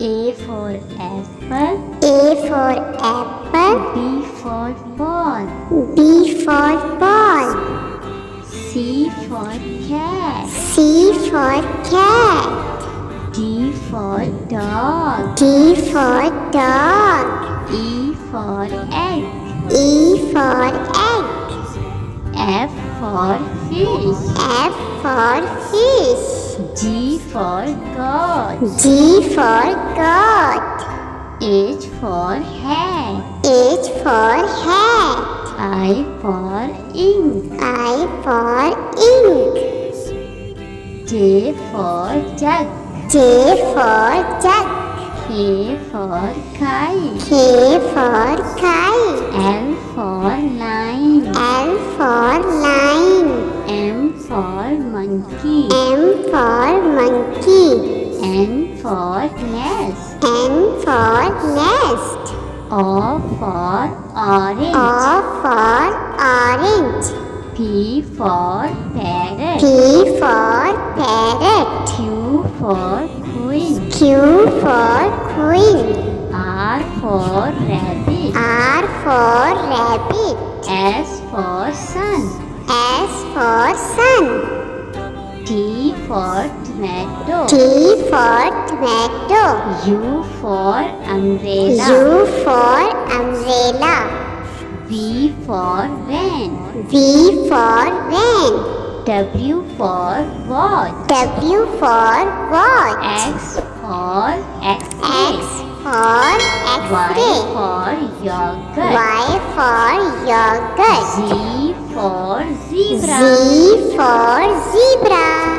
A for apple. A for apple. B for ball. B for ball. C for cat. C for cat. D for dog. D for dog. E for egg. E for egg. F for fish. F for fish. G for goat. G for goat. H for hat. H for hat. I for ink. I for ink. J for jug. J for jug. K for kite. K for kite. L for line. L for line. M for monkey. M for monkey. N for nest. N for nest. O for orange. O for orange. P for parrot. P for parrot. Q for queen. Q for queen. R for rabbit. R for rabbit. S for sun. S for sun. T for tomato. T for tomato. U for umbrella. U for umbrella. V for van. V for van. W for watch. W for watch. X for X X-ray. for Y X-ray. for yogurt. Y for yogurt. Z for zebra. Z for zebra.